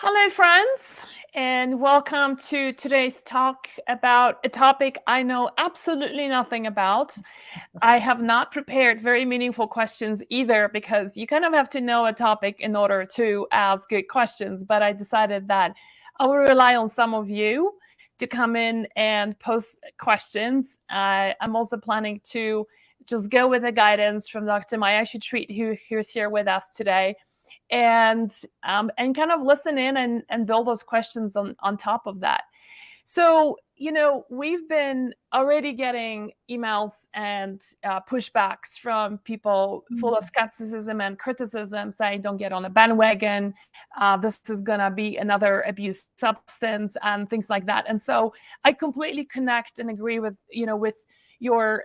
Hello, friends, and welcome to today's talk about a topic I know absolutely nothing about. I have not prepared very meaningful questions either because you kind of have to know a topic in order to ask good questions. But I decided that I will rely on some of you to come in and post questions. I'm also planning to just go with the guidance from Dr. Maya Shetreat, who's here with us today, and kind of listen in and build those questions on top of that. So, we've been already getting emails and pushbacks from people full of skepticism and criticism saying, don't get on a bandwagon. This is going to be another abused substance and things like that. And so I completely connect and agree with your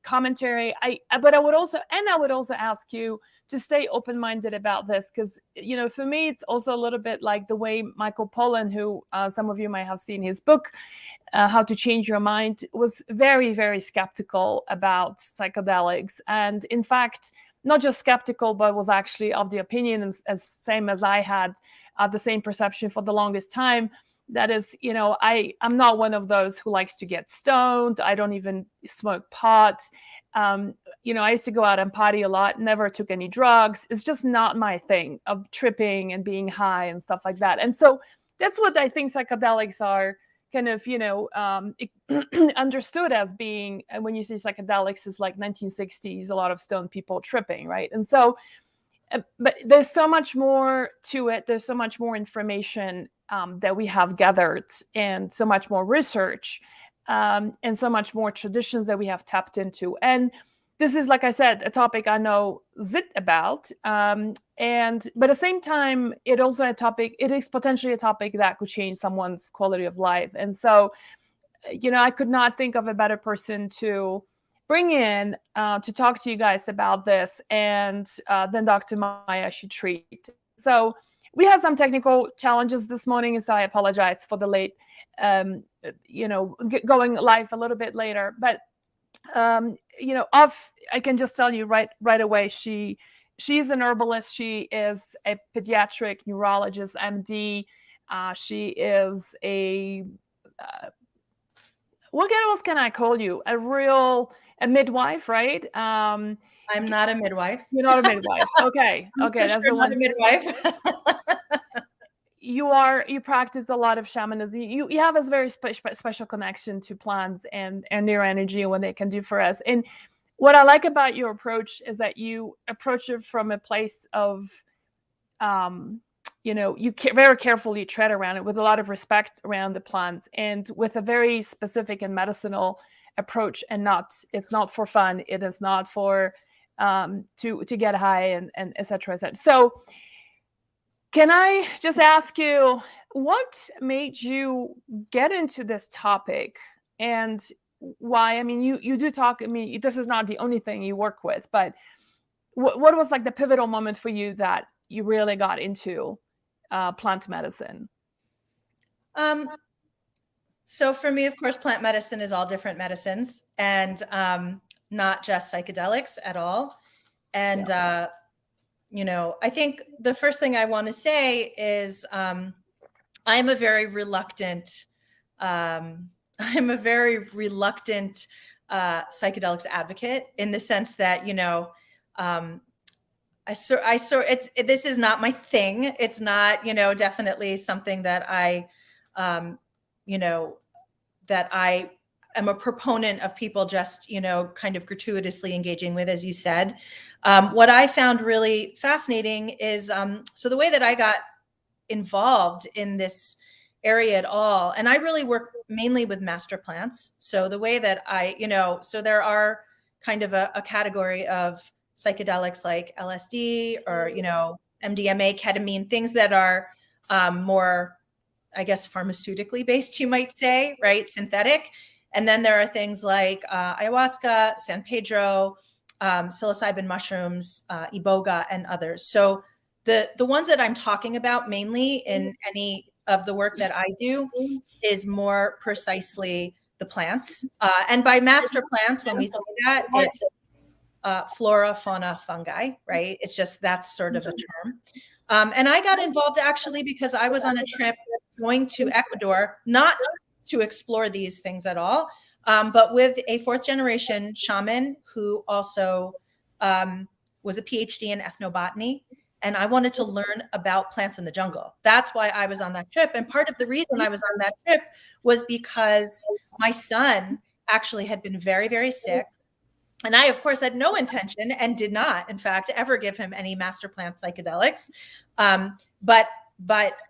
commentary. But I would also ask you to stay open-minded about this, because for me it's also a little bit like the way Michael Pollan, who some of you might have seen his book, How to Change Your Mind, was very, very skeptical about psychedelics, and in fact not just skeptical, but was actually of the opinion, as same as I had, the same perception for the longest time. That is, I'm not one of those who likes to get stoned. I don't even smoke pot. I used to go out and party a lot, never took any drugs. It's just not my thing of tripping and being high and stuff like that. And so that's what I think psychedelics are kind of, understood as being. And when you say psychedelics, is like 1960s, a lot of stoned people tripping, right? And so, but there's so much more to it. There's so much more information that we have gathered, and so much more research, and so much more traditions that we have tapped into. And this is, like I said, a topic I know zit about. But at the same time, it is potentially a topic that could change someone's quality of life. And so, I could not think of a better person to bring in to talk to you guys about this and than Dr. Maya Shetreat. So we had some technical challenges this morning, so I apologize for the late, going live a little bit later. But I can just tell you right away, she's an herbalist. She is a pediatric neurologist, MD. She is a what else can I call you? A midwife, right? I'm not a midwife. You're not a midwife. Okay, that's the one. Not a midwife. You practice a lot of shamanism. You have this very special connection to plants and their energy and what they can do for us. And what I like about your approach is that you approach it from a place of, you very carefully tread around it with a lot of respect around the plants, and with a very specific and medicinal approach. And it's not for fun. It is not for to get high and et cetera, et cetera. So can I just ask you, what made you get into this topic, and why? I mean, you do talk. I mean, this is not the only thing you work with, but what was like the pivotal moment for you that you really got into plant medicine? So for me, of course, plant medicine is all different medicines, and not just psychedelics at all. And I think the first thing I want to say is I am a very reluctant psychedelics advocate, in the sense that this is not my thing. It's not definitely something that I that I am a proponent of people just kind of gratuitously engaging with, as you said. What I found really fascinating is so the way that I got involved in this area at all, and I really work mainly with master plants. So the way that so there are kind of a category of psychedelics like LSD or MDMA, ketamine, things that are more, I guess, pharmaceutically based, you might say, right? Synthetic. And then there are things like ayahuasca, San Pedro, psilocybin mushrooms, iboga, and others. So the ones that I'm talking about mainly in any of the work that I do is more precisely the plants. And by master plants, when we say that, it's flora, fauna, fungi, right? It's just, that's sort of a term. And I got involved actually because I was on a trip going to Ecuador, not to explore these things at all, but with a fourth generation shaman who also was a PhD in ethnobotany. And I wanted to learn about plants in the jungle. That's why I was on that trip. And part of the reason I was on that trip was because my son actually had been very, very sick. And I, of course, had no intention and did not, in fact, ever give him any master plant psychedelics. But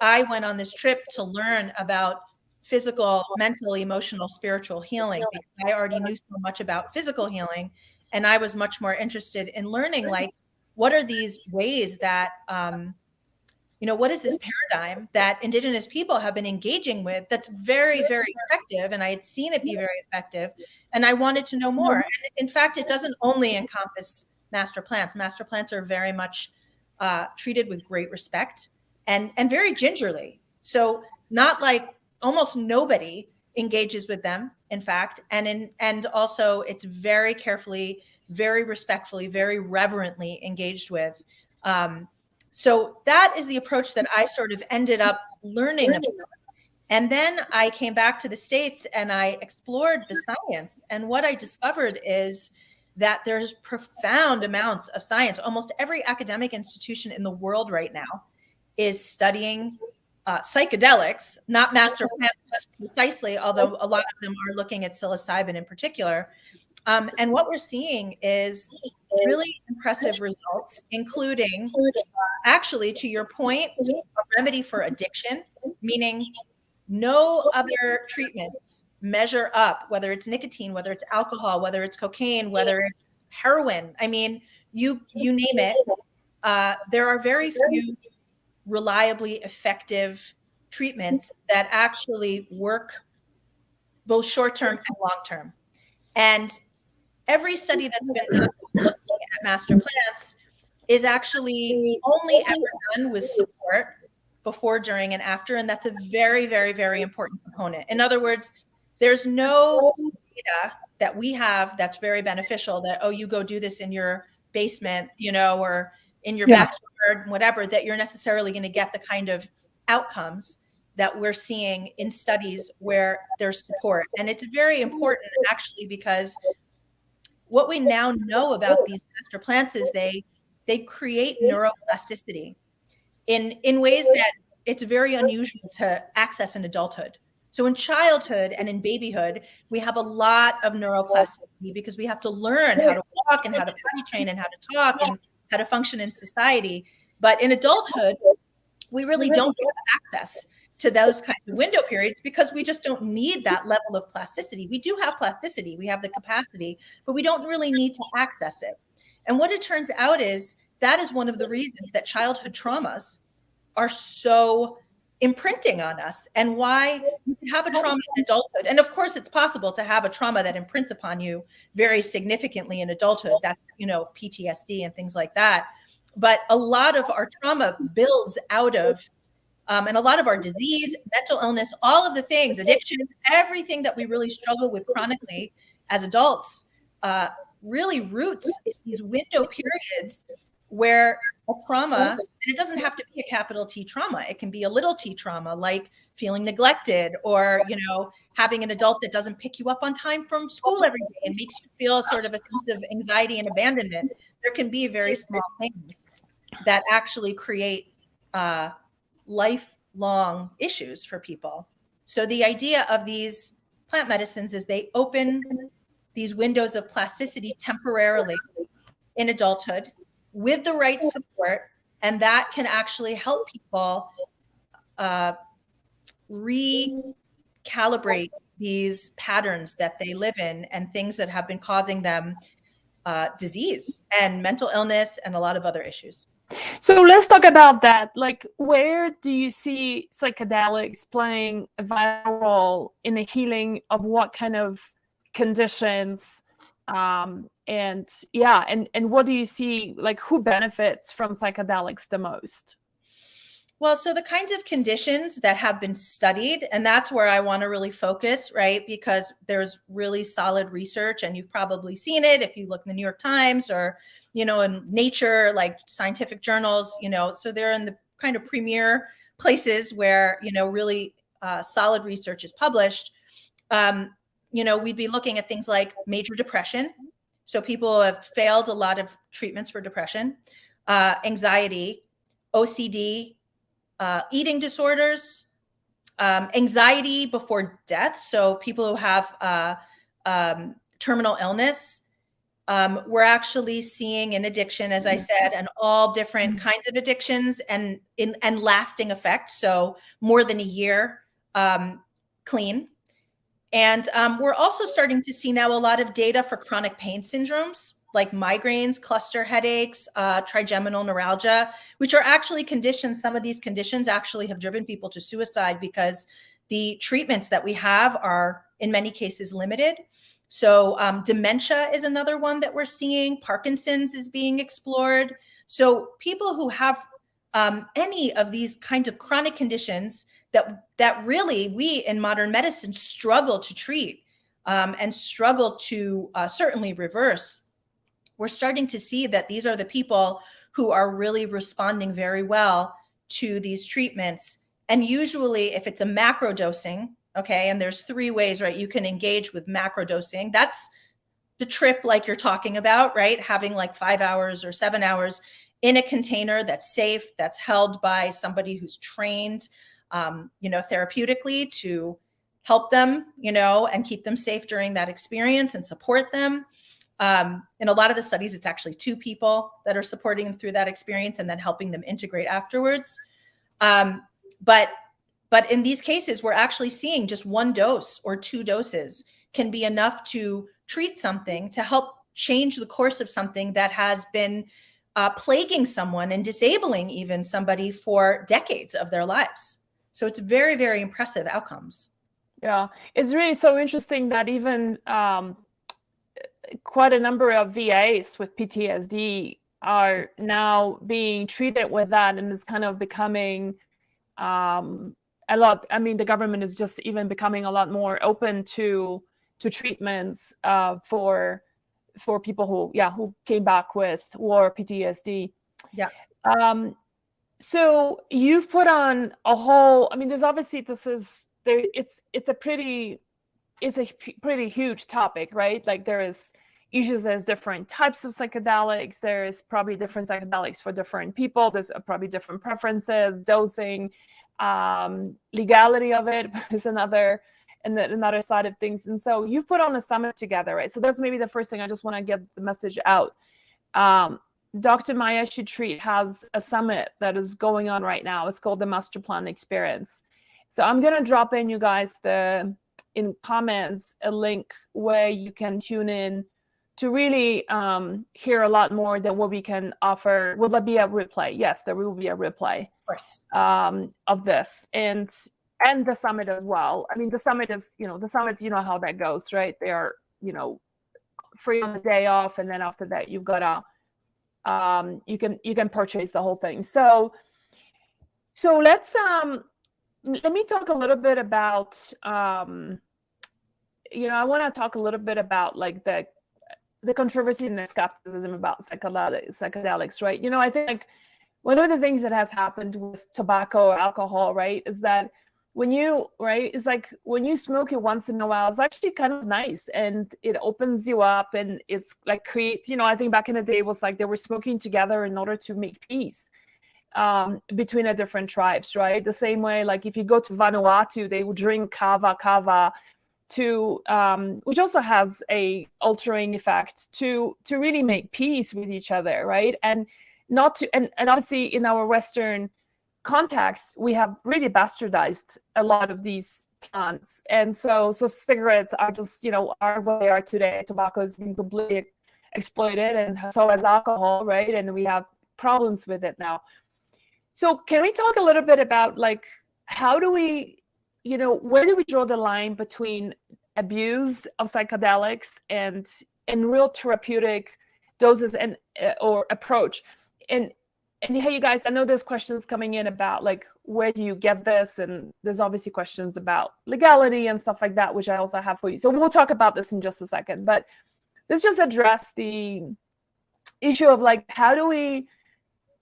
I went on this trip to learn about physical, mental, emotional, spiritual healing because I already knew so much about physical healing. And I was much more interested in learning, like, what are these ways that, what is this paradigm that Indigenous people have been engaging with that's very, very effective? And I had seen it be very effective. And I wanted to know more. And in fact, it doesn't only encompass master plants. Master plants are very much treated with great respect and very gingerly. So not like almost nobody engages with them, in fact. And also it's very carefully, very respectfully, very reverently engaged with. So that is the approach that I sort of ended up learning about. And then I came back to the States and I explored the science. And what I discovered is that there's profound amounts of science. Almost every academic institution in the world right now is studying psychedelics, not master plants precisely, although a lot of them are looking at psilocybin in particular. And what we're seeing is really impressive results, including, actually, to your point, a remedy for addiction, meaning no other treatments measure up, whether it's nicotine, whether it's alcohol, whether it's cocaine, whether it's heroin. I mean, you name it. There are very few reliably effective treatments that actually work both short-term and long-term. And every study that's been done looking at master plants is actually only ever done with support before, during, and after. And that's a very, very, very important component. In other words, there's no data that we have that's very beneficial that, oh, you go do this in your basement, or in your backyard, whatever, that you're necessarily going to get the kind of outcomes that we're seeing in studies where there's support. And it's very important, actually, because what we now know about these master plants is they create neuroplasticity in ways that it's very unusual to access in adulthood. So in childhood and in babyhood, we have a lot of neuroplasticity because we have to learn how to walk and how to potty train and how to talk and how to function in society. But in adulthood, we really don't have access to those kinds of window periods because we just don't need that level of plasticity. We do have plasticity, we have the capacity, but we don't really need to access it. And what it turns out is that is one of the reasons that childhood traumas are so imprinting on us, and why you can have a trauma in adulthood. And of course, it's possible to have a trauma that imprints upon you very significantly in adulthood. That's, PTSD and things like that. But a lot of our trauma builds out of, and a lot of our disease, mental illness, all of the things, addiction, everything that we really struggle with chronically as adults, really roots in these window periods where a trauma, and it doesn't have to be a capital T trauma, it can be a little t trauma, like feeling neglected, or having an adult that doesn't pick you up on time from school every day and makes you feel sort of a sense of anxiety and abandonment. There can be very small things that actually create lifelong issues for people. So the idea of these plant medicines is they open these windows of plasticity temporarily in adulthood with the right support, and that can actually help people recalibrate these patterns that they live in and things that have been causing them disease and mental illness and a lot of other issues. So let's talk about that. Like, where do you see psychedelics playing a vital role in the healing of what kind of conditions? And what do you see, like, who benefits from psychedelics the most? Well, so the kinds of conditions that have been studied, and that's where I want to really focus, right? Because there's really solid research, and you've probably seen it if you look in the New York Times or, in Nature, like scientific journals, so they're in the kind of premier places where, really solid research is published, we'd be looking at things like major depression. So people have failed a lot of treatments for depression, anxiety, OCD, eating disorders, anxiety before death. So people who have terminal illness. We're actually seeing an addiction, as I said, and all different kinds of addictions and lasting effects. So more than a year clean. And we're also starting to see now a lot of data for chronic pain syndromes like migraines, cluster headaches, trigeminal neuralgia, which are actually conditions. Some of these conditions actually have driven people to suicide because the treatments that we have are in many cases limited. So dementia is another one that we're seeing. Parkinson's is being explored. So people who have any of these kind of chronic conditions that really we in modern medicine struggle to treat and struggle to certainly reverse, we're starting to see that these are the people who are really responding very well to these treatments. And usually if it's a macro dosing, okay, and there's 3 ways, right? You can engage with macro dosing. That's the trip like you're talking about, right? Having like 5 hours or 7 hours in a container that's safe, that's held by somebody who's trained, therapeutically to help them, and keep them safe during that experience and support them. In a lot of the studies, it's actually 2 people that are supporting them through that experience and then helping them integrate afterwards. But in these cases, we're actually seeing just 1 dose or 2 doses can be enough to treat something, to help change the course of something that has been plaguing someone and disabling even somebody for decades of their lives. So it's very, very impressive outcomes. Yeah, it's really so interesting that even quite a number of VAs with PTSD are now being treated with that, and it's kind of becoming a lot. I mean, the government is just even becoming a lot more open to treatments for people who came back with war PTSD. Yeah. So you've put on a whole. I mean, there's obviously it's a pretty huge topic, right? Like there is issues, there's different types of psychedelics. There is probably different psychedelics for different people. There's probably different preferences, dosing, legality of it is another side of things. And so you've put on a summit together, right? So that's maybe the first thing I just want to get the message out. Dr. Maya Shetreat has a summit that is going on right now. It's called the Master Plan Experience. So I'm going to drop in, you guys, in comments, a link where you can tune in to really hear a lot more than what we can offer. Will there be a replay? Yes, there will be a replay, of course, of this and the summit as well. I mean, the summit is, the summits, how that goes, right? They are, free on the day off, and then after that, you've got you can purchase the whole thing. So let's let me talk a little bit about I want to talk a little bit about like the controversy and the skepticism about psychedelics, right? I think like one of the things that has happened with tobacco or alcohol, right, is that when you smoke it once in a while, it's actually kind of nice, and it opens you up, and it's like creates, I think back in the day it was like they were smoking together in order to make peace between the different tribes, right? The same way, like if you go to Vanuatu, they would drink kava to which also has a altering effect to really make peace with each other, right? And not to and obviously in our Western context, we have really bastardized a lot of these plants, and so cigarettes are just are what they are today. Tobacco is being completely exploited, and so is alcohol, right? And we have problems with it now. So can we talk a little bit about like how do we, where do we draw the line between abuse of psychedelics and real therapeutic doses and or approach? And hey, you guys, I know there's questions coming in about like where do you get this, and there's obviously questions about legality and stuff like that, which I also have for you. So we'll talk about this in just a second, but let's just address the issue of like how do we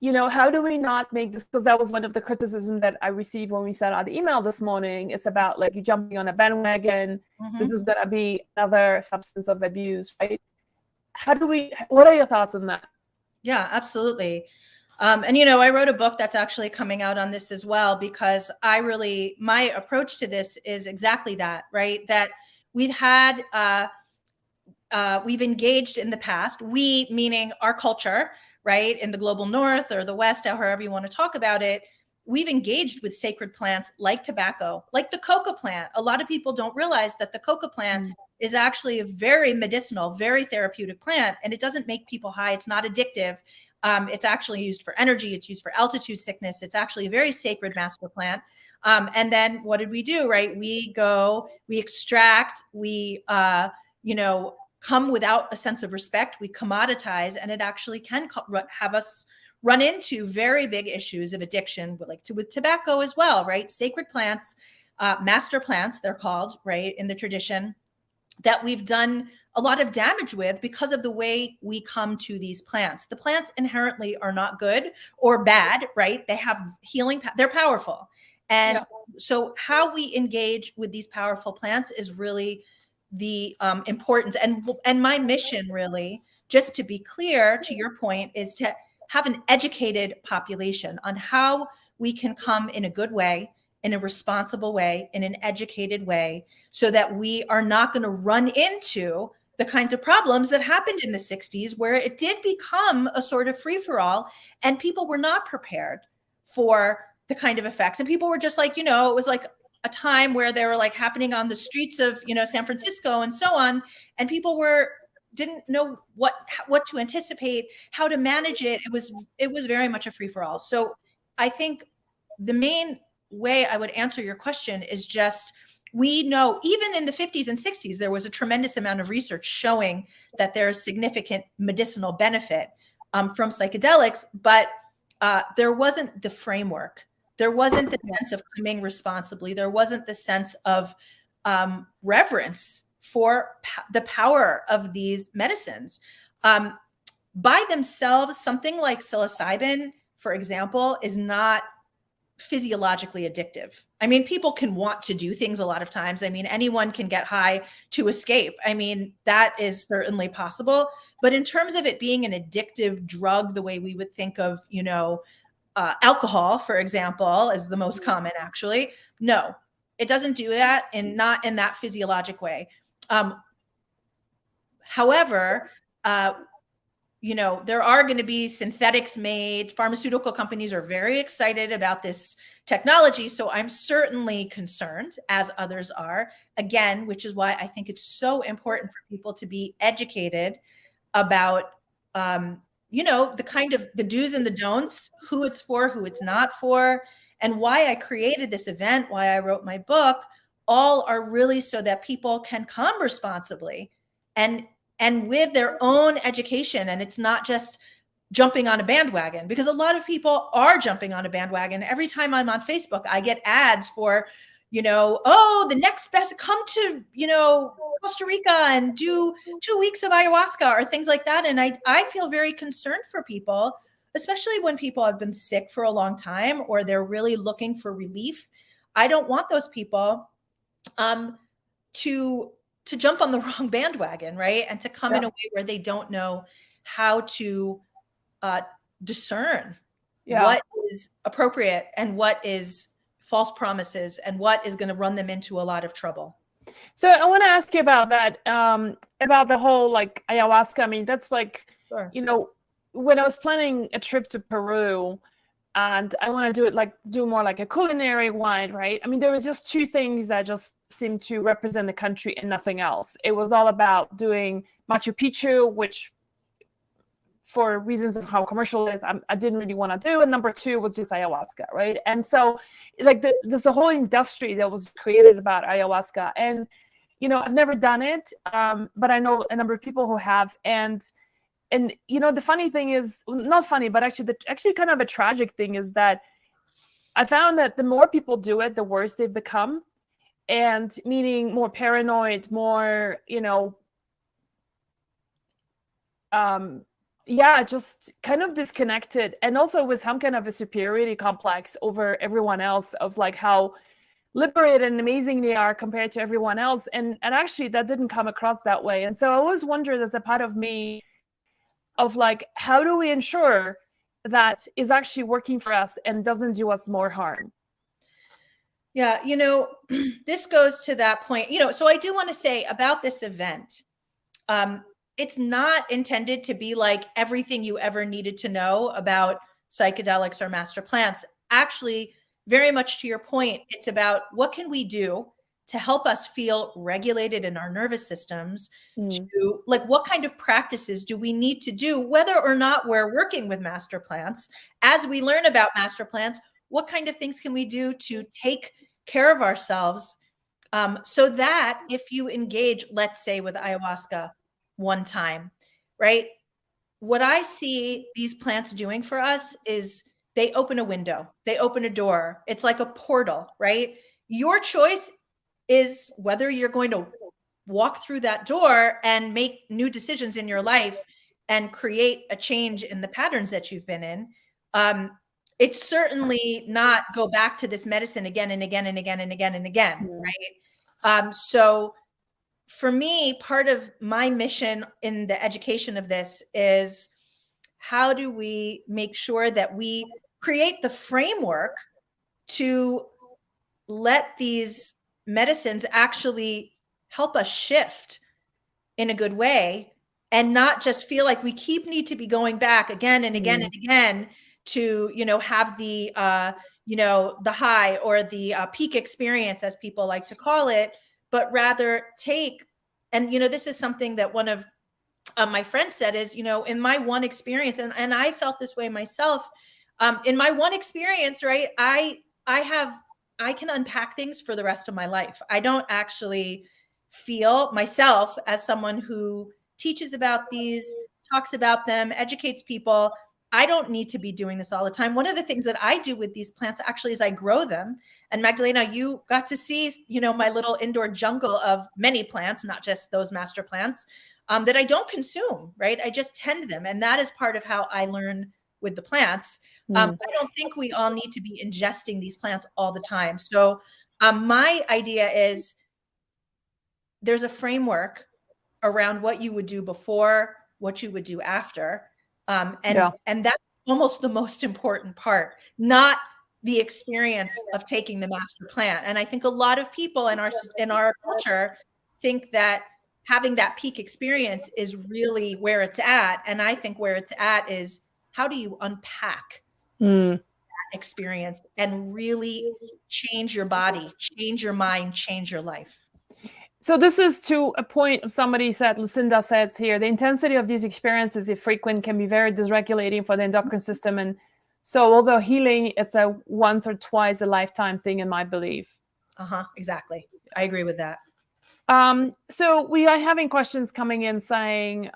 how do we not make this, because that was one of the criticism that I received when we sent out the email this morning. It's about like you jumping on a bandwagon. This is going to be another substance of abuse, right? What are your thoughts on that? Yeah, absolutely. And, I wrote a book that's actually coming out on this as well, because my approach to this is exactly that, right? That we've engaged in the past, we meaning our culture, right? In the global north or the West, or however you want to talk about it, we've engaged with sacred plants like tobacco, like the coca plant. A lot of people don't realize that the coca plant is actually a very medicinal, very therapeutic plant, and it doesn't make people high. It's not addictive. It's actually used for energy. It's used for altitude sickness. It's actually a very sacred master plant. And then what did we do, right? We extract, come without a sense of respect. We commoditize, and it actually can have us run into very big issues of addiction, with tobacco as well, right? Sacred plants, master plants, they're called, right, in the tradition, that we've done a lot of damage with because of the way we come to these plants. The plants inherently are not good or bad, right? They have healing, they're powerful. And so how we engage with these powerful plants is really the importance. And my mission, really, just to be clear to your point, is to have an educated population on how we can come in a good way, in a responsible way, in an educated way, so that we are not going to run into the kinds of problems that happened in the 60s, where it did become a sort of free-for-all, and people were not prepared for the kind of effects. And people were just like, it was like a time where they were like happening on the streets of, San Francisco and so on. And people didn't know what to anticipate, how to manage it. It was very much a free-for-all. So I think the main way I would answer your question is just, we know even in the 50s and 60s, there was a tremendous amount of research showing that there is significant medicinal benefit from psychedelics, but there wasn't the framework. There wasn't the sense of coming responsibly. There wasn't the sense of reverence for the power of these medicines. By themselves, something like psilocybin, for example, is not physiologically addictive. I mean, people can want to do things a lot of times. I mean, anyone can get high to escape. I mean, that is certainly possible. But in terms of it being an addictive drug, the way we would think of, alcohol, for example, is the most common, actually. No, it doesn't do that, and not in that physiologic way. However, there are going to be synthetics made. Pharmaceutical companies are very excited about this technology. So I'm certainly concerned, as others are, again, which is why I think it's so important for people to be educated about, the kind of the do's and the don'ts, who it's for, who it's not for, and why I created this event, why I wrote my book. All are really so that people can come responsibly and with their own education. And it's not just jumping on a bandwagon, because a lot of people are jumping on a bandwagon. Every time I'm on Facebook, I get ads for, the next best, come to, Costa Rica and do 2 weeks of ayahuasca or things like that. And I feel very concerned for people, especially when people have been sick for a long time or they're really looking for relief. I don't want those people to jump on the wrong bandwagon, right? And to come in a way where they don't know how to discern what is appropriate and what is false promises and what is going to run them into a lot of trouble. So I want to ask you about that, about the whole like ayahuasca. I mean, that's like, Sure. When I was planning a trip to Peru, and I want to do more like a culinary wine, right? I mean, there was just two things that just seemed to represent the country and nothing else. It was all about doing Machu Picchu, which for reasons of how commercial it is, I didn't really want to do. And number two was just ayahuasca, right? And so like there's a whole industry that was created about ayahuasca. And, I've never done it, but I know a number of people who have. And the funny thing is, not funny, but actually kind of a tragic thing is that I found that the more people do it, the worse they've become. And meaning more paranoid, more, yeah, just kind of disconnected, and also with some kind of a superiority complex over everyone else, of like how liberated and amazing they are compared to everyone else. And actually that didn't come across that way. And so I always wondered, as a part of me, of like, how do we ensure that is actually working for us and doesn't do us more harm? Yeah, this goes to that point. So I do want to say about this event, it's not intended to be like everything you ever needed to know about psychedelics or master plants. Actually, very much to your point, it's about what can we do to help us feel regulated in our nervous systems, Mm. to like what kind of practices do we need to do, whether or not we're working with master plants. As we learn about master plants, what kind of things can we do to take care of ourselves, so that if you engage, let's say with ayahuasca one time, right? What I see these plants doing for us is they open a window, they open a door. It's like a portal, right? Your choice is whether you're going to walk through that door and make new decisions in your life and create a change in the patterns that you've been in. Um, it's certainly not go back to this medicine again and again and again and again and again, Yeah. right? So for me, part of my mission in the education of this is how do we make sure that we create the framework to let these medicines actually help us shift in a good way, and not just feel like we need to be going back again and again Mm. and again to have the the high or the peak experience, as people like to call it, but rather take, and this is something that one of my friend said is, in my one experience, and I felt this way myself, in my one experience, right, I can unpack things for the rest of my life. I don't actually feel myself as someone who teaches about these, talks about them, educates people. I don't need to be doing this all the time. One of the things that I do with these plants actually is I grow them. And Magdalena, you got to see, my little indoor jungle of many plants, not just those master plants, that I don't consume, right? I just tend them. And that is part of how I learn with the plants. Mm. I don't think we all need to be ingesting these plants all the time. So my idea is there's a framework around what you would do before, what you would do after. Yeah. And that's almost the most important part, not the experience of taking the master plant. And I think a lot of people in our culture think that having that peak experience is really where it's at. And I think where it's at is, how do you unpack Mm. that experience and really change your body, change your mind, change your life? So this is to a point of somebody said, Lucinda says here, the intensity of these experiences, if frequent, can be very dysregulating for the endocrine system. And so although healing, it's a once or twice a lifetime thing, in my belief. Exactly. I agree with that. So we are having questions coming in saying,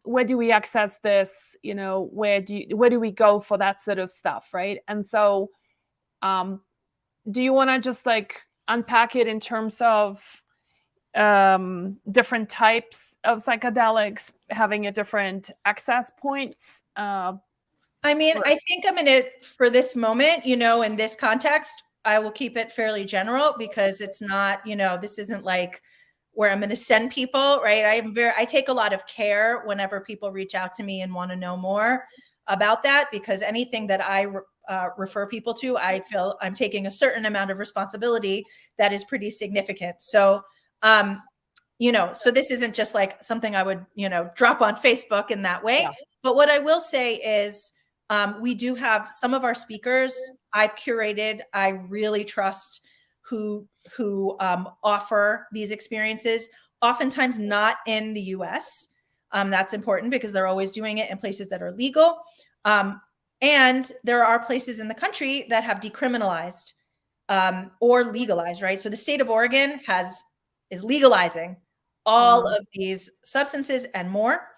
where do we access this? Where do we go for that sort of stuff, right? And so, do you want to just like unpack it in terms of different types of psychedelics having a different access points? I mean, I think I'm in it for this moment, in this context, I will keep it fairly general because it's not, this isn't like where I'm going to send people, right? I take a lot of care whenever people reach out to me and want to know more about that, because anything that I refer people to, I feel I'm taking a certain amount of responsibility that is pretty significant. So, so this isn't just like something I would, drop on Facebook in that way. Yeah. But what I will say is, we do have some of our speakers I've curated. I really trust who offer these experiences. Oftentimes not in the U.S. That's important because they're always doing it in places that are legal. And there are places in the country that have decriminalized or legalized, right? So the state of Oregon is legalizing all of these substances and more.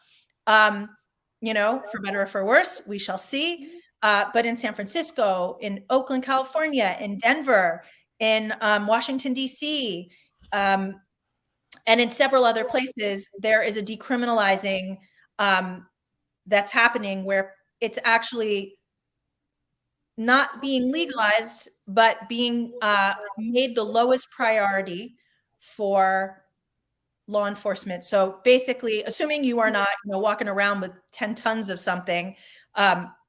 For better or for worse, we shall see. But in San Francisco, in Oakland, California, in Denver, in Washington, D.C., and in several other places, there is a decriminalizing that's happening where it's actually not being legalized, but being made the lowest priority for law enforcement. So basically, assuming you are not, walking around with 10 tons of something,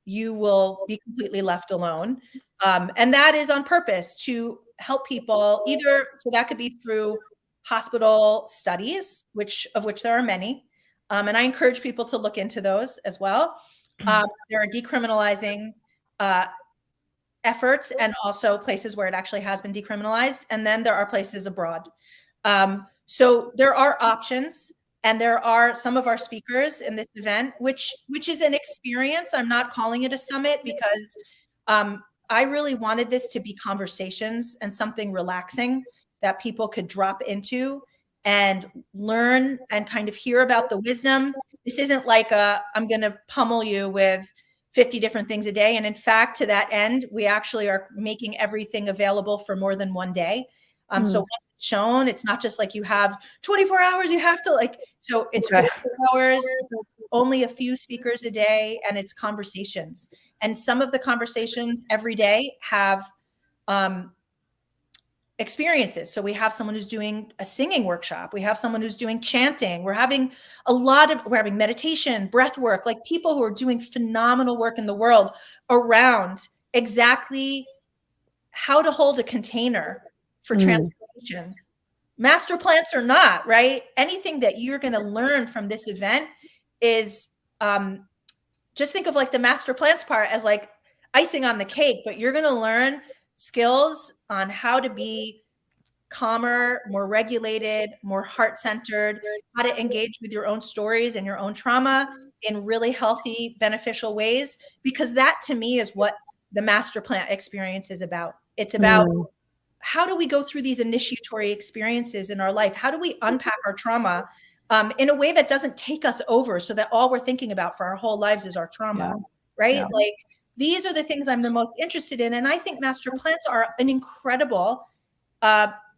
you will be completely left alone. And that is on purpose to help people either, so that could be through hospital studies, of which there are many. And I encourage people to look into those as well. There are decriminalizing efforts and also places where it actually has been decriminalized. And then there are places abroad. So there are options, and there are some of our speakers in this event, which is an experience. I'm not calling it a summit because I really wanted this to be conversations and something relaxing that people could drop into and learn and kind of hear about the wisdom. This isn't like I'm going to pummel you with 50 different things a day. And in fact, to that end, we actually are making everything available for more than one day. So once it's shown, it's not just like you have 24 hours, you have to so it's 4 hours, only a few speakers a day, and it's conversations. And some of the conversations every day have experiences. So we have someone who's doing a singing workshop. We have someone who's doing chanting. We're having meditation, breath work, like people who are doing phenomenal work in the world around exactly how to hold a container for transformation. Master plants or not, right? Anything that you're going to learn from this event is just think of like the master plants part as like icing on the cake, but you're going to learn skills on how to be calmer, more regulated, more heart-centered, how to engage with your own stories and your own trauma in really healthy, beneficial ways, because that to me is what the master plant experience is about. It's about how do we go through these initiatory experiences in our life? How do we unpack our trauma in a way that doesn't take us over so that all we're thinking about for our whole lives is our trauma, right? Yeah. Like these are the things I'm the most interested in. And I think master plants are an incredible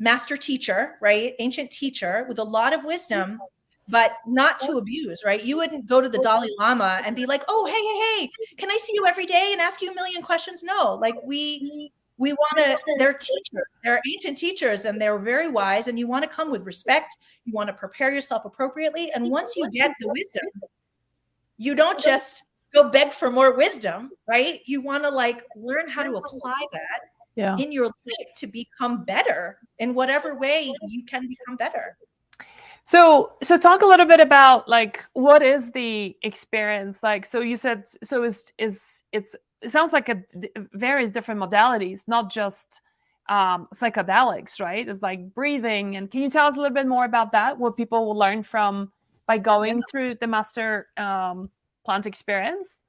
master teacher, right? Ancient teacher with a lot of wisdom, but not to abuse, right? You wouldn't go to the Dalai Lama and be like, oh, hey, can I see you every day and ask you a million questions? No, like we want to, they're teachers, they're ancient teachers, and they're very wise. And you want to come with respect. You want to prepare yourself appropriately. And once you get the wisdom, you don't just go beg for more wisdom, right? You want to like learn how to apply that in your life to become better in whatever way you can become better. So talk a little bit about like, what is the experience like? So you said, so it sounds like various different modalities, not just psychedelics, right? It's like breathing. And can you tell us a little bit more about that? What people will learn from by going through the master plant experience?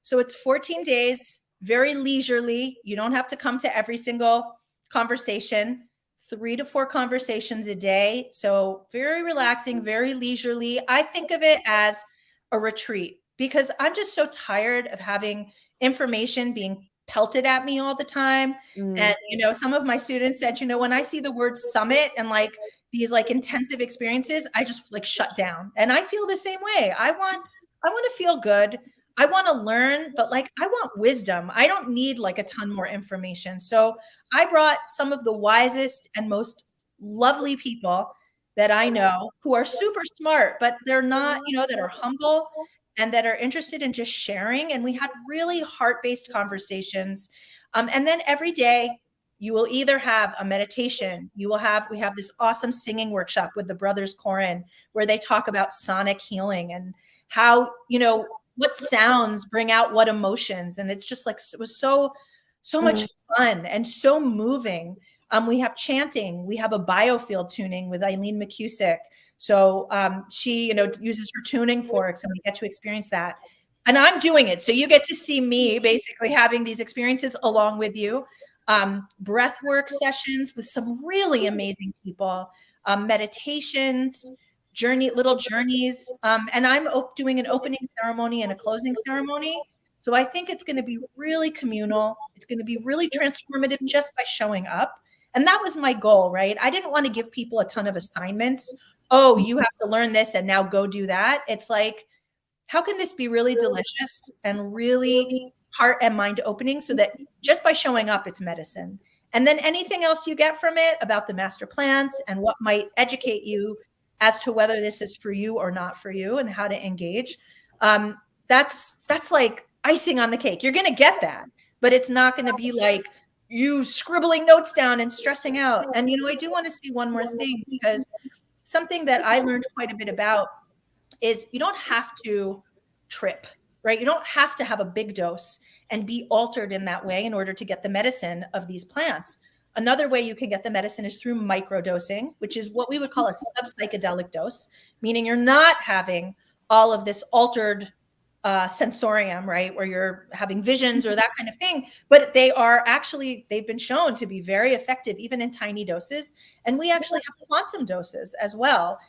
So it's 14 days, very leisurely. You don't have to come to every single conversation, 3 to 4 conversations a day. So very relaxing, very leisurely. I think of it as a retreat because I'm just so tired of having information being pelted at me all the time. And, some of my students said, when I see the word summit and like these like intensive experiences, I just like shut down. And I feel the same way. I want to feel good. I want to learn, but like, I want wisdom. I don't need like a ton more information. So I brought some of the wisest and most lovely people that I know who are super smart, but they're not, that are humble and that are interested in just sharing. And we had really heart-based conversations. And then every day you will either have a meditation, we have this awesome singing workshop with the Brothers Corin, where they talk about sonic healing and how, what sounds bring out what emotions. And it's just like, it was so much fun and so moving. We have chanting. We have a biofield tuning with Eileen McCusick. So she, uses her tuning forks, and we get to experience that. And I'm doing it. So you get to see me basically having these experiences along with you. Breathwork sessions with some really amazing people, meditations, little journeys. And I'm doing an opening ceremony and a closing ceremony. So I think it's going to be really communal. It's going to be really transformative just by showing up. And that was my goal, right? I didn't want to give people a ton of assignments. Oh, you have to learn this and now go do that. It's like, how can this be really delicious and really heart and mind opening, so that just by showing up, it's medicine. And then anything else you get from it about the master plants and what might educate you as to whether this is for you or not for you and how to engage. That's like icing on the cake. You're going to get that, but it's not going to be like you scribbling notes down and stressing out. And, I do want to say one more thing, because something that I learned quite a bit about is you don't have to trip, right? You don't have to have a big dose and be altered in that way in order to get the medicine of these plants. Another way you can get the medicine is through microdosing, which is what we would call a sub-psychedelic dose, meaning you're not having all of this altered sensorium, right, where you're having visions or that kind of thing, but they've been shown to be very effective even in tiny doses. And we actually have quantum doses as well,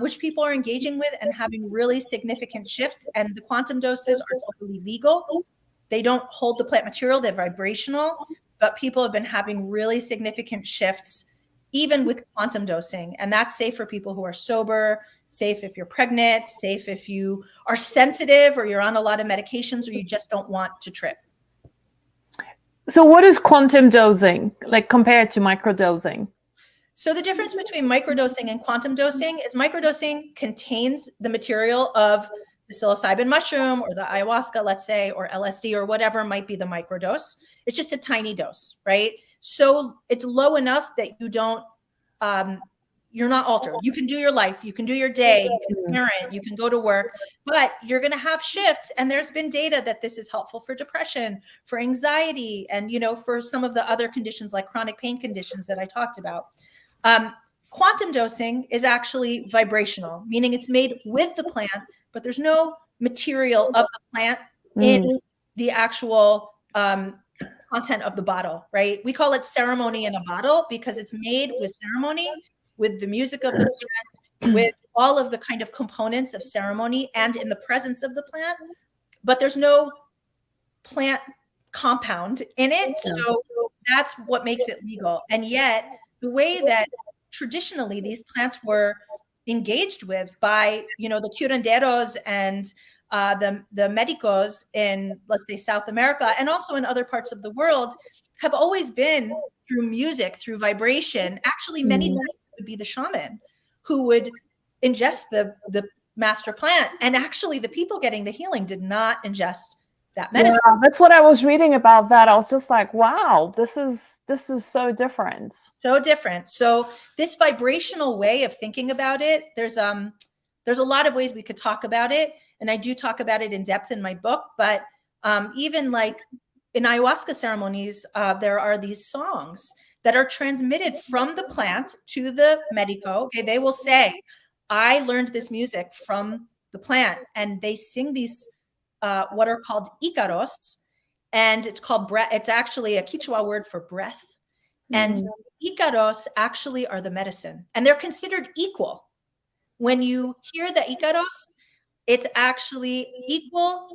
which people are engaging with and having really significant shifts. And the quantum doses are totally legal. They don't hold the plant material, they're vibrational, but people have been having really significant shifts even with quantum dosing. And that's safe for people who are sober, safe if you're pregnant, safe if you are sensitive or you're on a lot of medications or you just don't want to trip. So what is quantum dosing like compared to microdosing? So the difference between microdosing and quantum dosing is microdosing contains the material of the psilocybin mushroom or the ayahuasca, let's say, or LSD or whatever might be the microdose. It's just a tiny dose, right? So it's low enough that you're not altered. You can do your life, you can do your day, you can parent, you can go to work, but you're going to have shifts. And there's been data that this is helpful for depression, for anxiety, and, for some of the other conditions like chronic pain conditions that I talked about. Quantum dosing is actually vibrational, meaning it's made with the plant, but there's no material of the plant in the actual content of the bottle, right? We call it ceremony in a bottle because it's made with ceremony, with the music of the plant, with all of the kind of components of ceremony and in the presence of the plant, but there's no plant compound in it. So that's what makes it legal. And yet the way that traditionally these plants were engaged with by, the curanderos and the medicos in, let's say, South America and also in other parts of the world have always been through music, through vibration. Actually, many times it would be the shaman who would ingest the master plant. And actually the people getting the healing did not ingest that medicine. Yeah, that's what I was reading about that. I was just like, wow, this is so different. So different. So this vibrational way of thinking about it, there's a lot of ways we could talk about it. And I do talk about it in depth in my book, but even like in ayahuasca ceremonies, there are these songs that are transmitted from the plant to the medico. Okay, they will say, I learned this music from the plant, and they sing these what are called ícaros, and it's called breath. It's actually a Quechua word for breath. And ícaros actually are the medicine, and they're considered equal. When you hear the ícaros, it's actually equal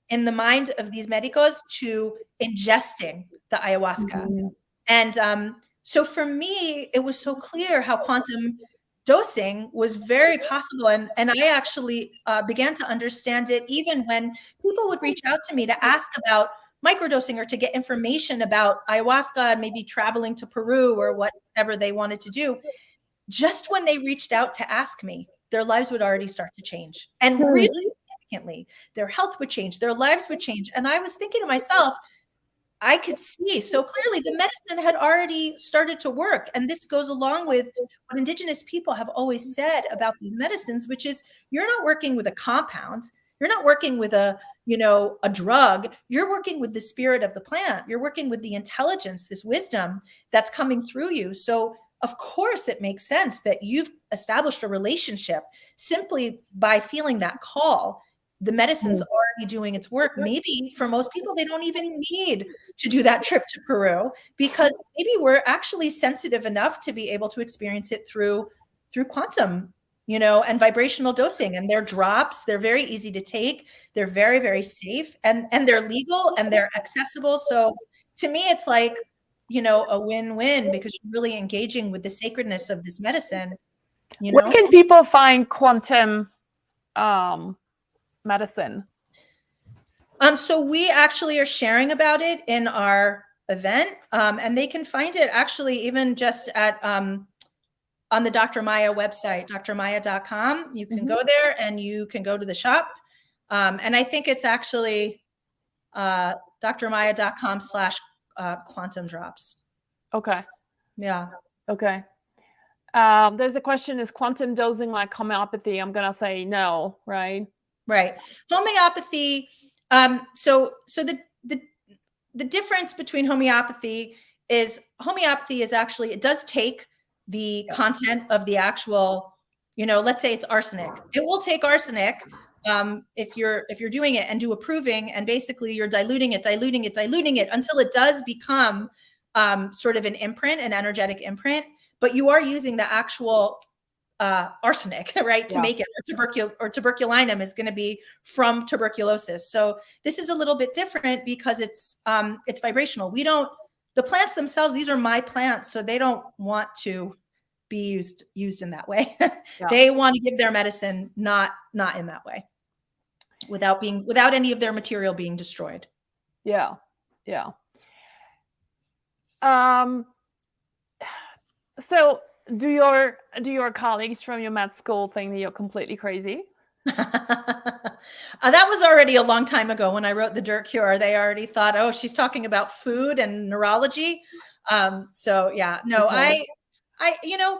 in the mind of these medicos to ingesting the ayahuasca. And so for me, it was so clear how quantum dosing was very possible. And I actually began to understand it even when people would reach out to me to ask about microdosing or to get information about ayahuasca, maybe traveling to Peru or whatever they wanted to do. Just when they reached out to ask me, their lives would already start to change. And really significantly, their health would change, their lives would change. And I was thinking to myself, I could see so clearly the medicine had already started to work. And this goes along with what Indigenous people have always said about these medicines, which is you're not working with a compound. You're not working with a drug. You're working with the spirit of the plant. You're working with the intelligence, this wisdom that's coming through you. So of course it makes sense that you've established a relationship simply by feeling that call. The medicine's already doing its work. Maybe for most people, they don't even need to do that trip to Peru because maybe we're actually sensitive enough to be able to experience it through quantum, and vibrational dosing. And they're drops. They're very easy to take. They're very, very safe, and they're legal and they're accessible. So to me, it's like, a win-win because you're really engaging with the sacredness of this medicine. Where can people find quantum medicine? So we actually are sharing about it in our event, and they can find it actually even just at on the Dr. Maya website, drmaya.com. You can go there and you can go to the shop. And I think it's actually drmaya.com/quantum drops. Okay. Yeah. Okay. There's a question, is quantum dosing like homeopathy? I'm going to say no, right? Right. Homeopathy. So the difference between homeopathy is actually, it does take the content of the actual, let's say it's arsenic. It will take arsenic if you're doing it and do a proving, and basically you're diluting it until it does become sort of an imprint, an energetic imprint, but you are using the actual arsenic, right, to make it. Or tuberculinum is going to be from tuberculosis. So this is a little bit different because it's vibrational. The plants themselves, these are my plants, so they don't want to be used in that way. They want to give their medicine not in that way, without any of their material being destroyed. Yeah. So do your colleagues from your med school think that you're completely crazy? That was already a long time ago when I wrote The Dirt Cure. They already thought, oh, she's talking about food and neurology. So yeah, no, Okay.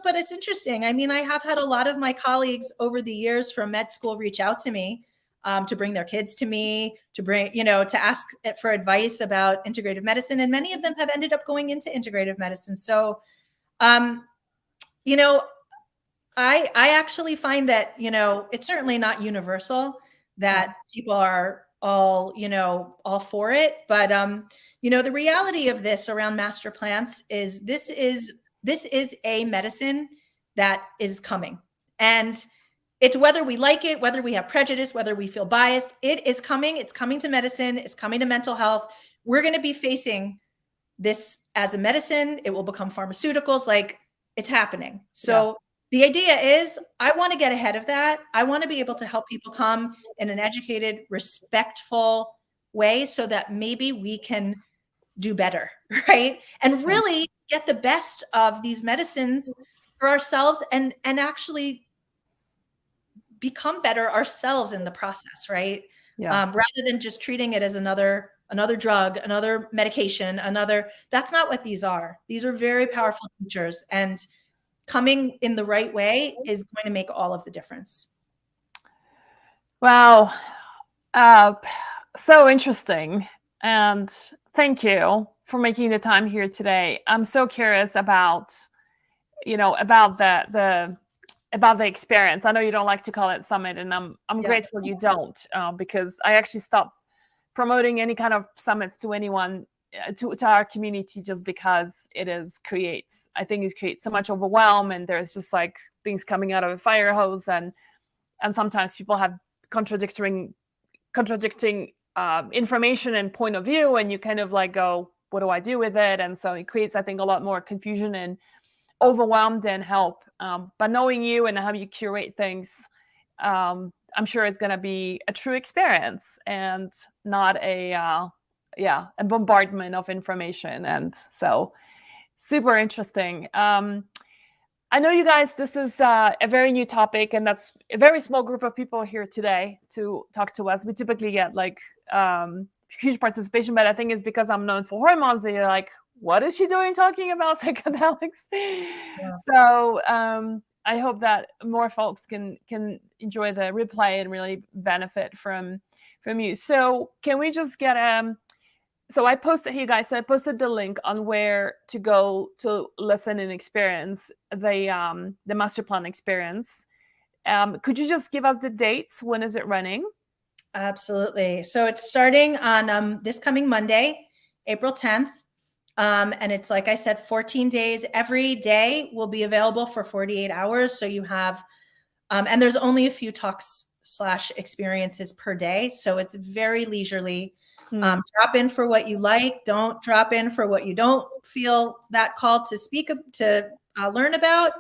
but it's interesting. I mean, I have had a lot of my colleagues over the years from med school reach out to me to bring their kids to me, to ask for advice about integrative medicine. And many of them have ended up going into integrative medicine. So, I actually find that, it's certainly not universal that people are all for it. But, the reality of this around master plants is this is a medicine that is coming. And it's whether we like it, whether we have prejudice, whether we feel biased, it is coming. It's coming to medicine. It's coming to mental health. We're going to be facing this as a medicine. It will become pharmaceuticals. Like, it's happening. So the idea is, I want to get ahead of that. I want to be able to help people come in an educated, respectful way so that maybe we can do better, right? And really get the best of these medicines for ourselves and actually become better ourselves in the process, right? Rather than just treating it as another drug, another medication, that's not what these are. These are very powerful teachers, and coming in the right way is going to make all of the difference. Wow. So interesting. And thank you for making the time here today. I'm so curious about the experience. I know you don't like to call it summit, and I'm grateful you don't, because I actually stopped promoting any kind of summits to anyone, to our community, just because it creates so much overwhelm, and there's just like things coming out of a fire hose, and sometimes people have contradicting information and point of view, and you kind of like go, what do I do with it? And so it creates, I think, a lot more confusion and overwhelmed than help. But knowing you and how you curate things, I'm sure it's going to be a true experience and not a bombardment of information. And so super interesting. I know you guys, this is a very new topic, and that's a very small group of people here today to talk to us. We typically get like huge participation, but I think it's because I'm known for hormones. They're like, what is she doing talking about psychedelics? So I hope that more folks can enjoy the replay and really benefit from you. So can we just get so I posted, you guys, so I posted the link on where to go to listen and experience the master plan experience. Could you just give us the dates? When is it running? Absolutely. So it's starting on this coming Monday, April 10th. And it's, like I said, 14 days. Every day will be available for 48 hours. So you have, and there's only a few talks / experiences per day. So it's very leisurely. Drop in for what you like. Don't drop in for what you don't feel that called to speak to learn about.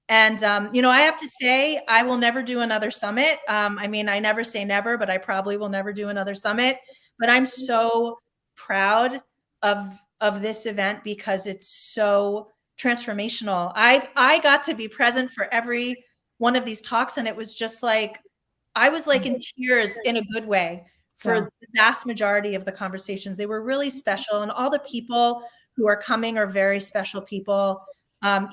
And, I have to say, I will never do another summit. I mean, I never say never, but I probably will never do another summit. But I'm so proud of this event because it's so transformational. I got to be present for every one of these talks, and it was just like, I was like in tears in a good way for the vast majority of the conversations. They were really special, and all the people who are coming are very special people.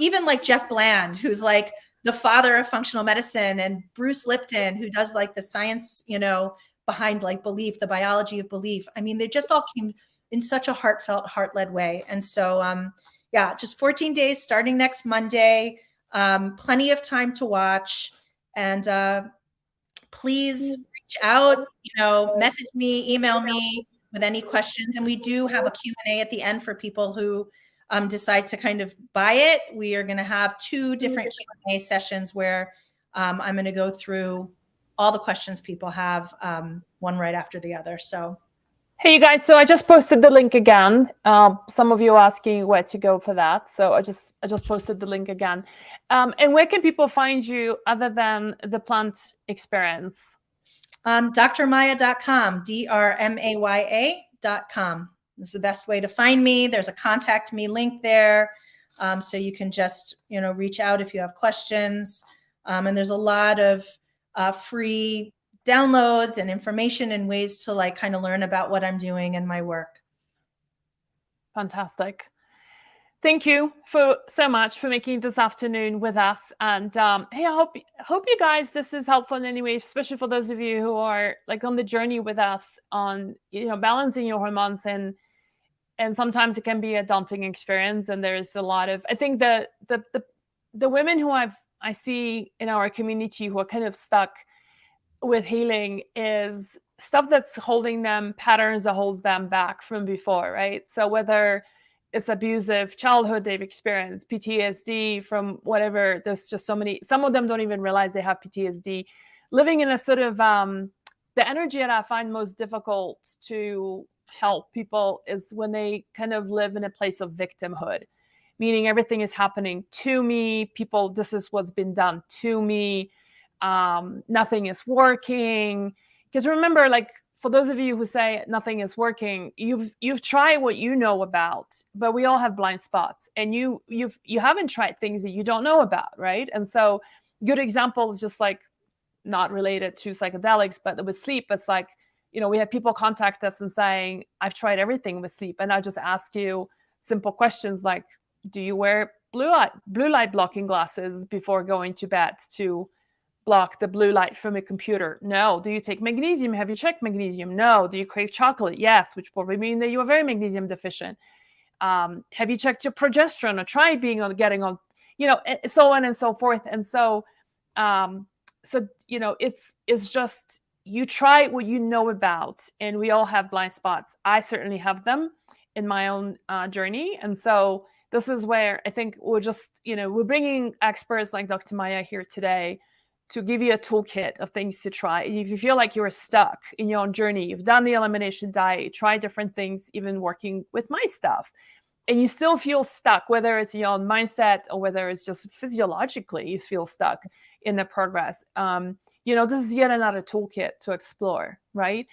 Even like Jeff Bland, who's like the father of functional medicine, and Bruce Lipton, who does like the science, behind like belief, the biology of belief. I mean, they just all came in such a heartfelt, heart-led way. And so, just 14 days starting next Monday, plenty of time to watch. And please reach out, message me, email me with any questions. And we do have a Q&A at the end for people who decide to kind of buy it. We are going to have 2 different Q&A sessions where I'm going to go through all the questions people have, one right after the other. So, hey, you guys. So I just posted the link again. Some of you asking where to go for that. So I just posted the link again. And where can people find you other than the plant experience? drmaya.com, drmaya.com. This is the best way to find me. There's a contact me link there. So you can just, reach out if you have questions. And there's a lot of free downloads and information and ways to like kind of learn about what I'm doing and my work. Fantastic. Thank you so much for making this afternoon with us. And hey, I hope you guys, this is helpful in any way, especially for those of you who are like on the journey with us on, balancing your hormones, and sometimes it can be a daunting experience. And there's a lot of, I think the women who I see in our community who are kind of stuck with healing is stuff that's holding them, patterns that holds them back from before, right? So whether it's abusive childhood they've experienced, PTSD from whatever, there's just so many, some of them don't even realize they have PTSD. Living in a sort of, the energy that I find most difficult to help people is when they kind of live in a place of victimhood, meaning everything is happening to me. People, this is what's been done to me. Nothing is working. Because remember, like, for those of you who say nothing is working, you've tried what you know about, but we all have blind spots, and you haven't tried things that you don't know about, right? And so, good example is just like not related to psychedelics, but with sleep, it's like, we have people contact us and saying, I've tried everything with sleep, and I just ask you simple questions like, do you wear blue light blocking glasses before going to bed to block the blue light from a computer? No. Do you take magnesium? Have you checked magnesium? No. Do you crave chocolate? Yes, which probably means that you are very magnesium deficient. Have you checked your progesterone or tried getting on, so on and so forth. And so, it's just, you try what you know about, and we all have blind spots. I certainly have them in my own journey. And so this is where I think we're just, we're bringing experts like Dr. Maya here today to give you a toolkit of things to try. If you feel like you're stuck in your own journey, you've done the elimination diet, tried different things, even working with my stuff, and you still feel stuck, whether it's your own mindset or whether it's just physiologically you feel stuck in the progress, this is yet another toolkit to explore, right?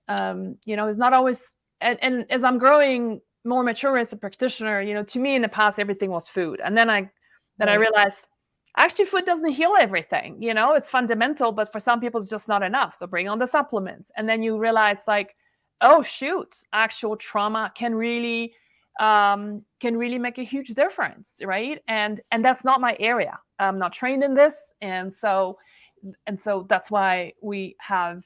It's not always, and as I'm growing more mature as a practitioner, to me in the past, everything was food. And then I realized, actually, food doesn't heal everything. It's fundamental, but for some people, it's just not enough. So bring on the supplements. And then you realize, like, oh, shoot, actual trauma can really make a huge difference, right? And that's not my area. I'm not trained in this. And so that's why we have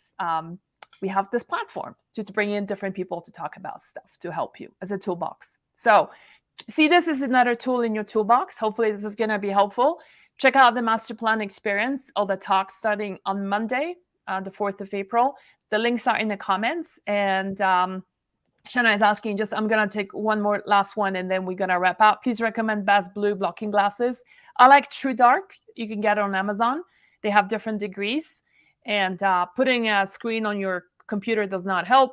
this platform to bring in different people to talk about stuff to help you as a toolbox. So see this as another tool in your toolbox. Hopefully this is going to be helpful. Check out the master plan experience, all the talks starting on Monday, the 4th of April. The links are in the comments. And Shanna is asking, I'm going to take one more last one, and then we're going to wrap up. Please recommend best blue blocking glasses. I like True Dark. You can get it on Amazon. They have different degrees. And putting a screen on your computer does not help.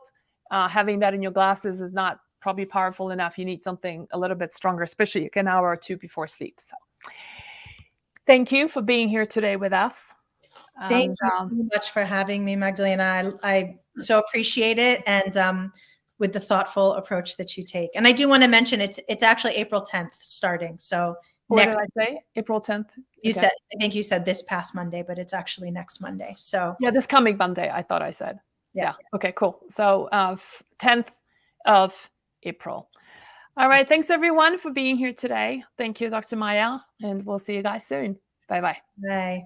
Having that in your glasses is not probably powerful enough. You need something a little bit stronger, especially an hour or two before sleep. So thank you for being here today with us. Thank And you so much for having me, Magdalena. I so appreciate it, and with the thoughtful approach that you take. And I do want to mention it's actually April 10th starting. So what next, did I say? April 10th? you Okay. said, I think you said this past Monday, but it's actually next Monday. So Yeah, this coming Monday, I thought I said. yeah. Okay, cool. So 10th of April. All right. Thanks, everyone, for being here today. Thank you, Dr. Maya. And we'll see you guys soon. Bye-bye. Bye.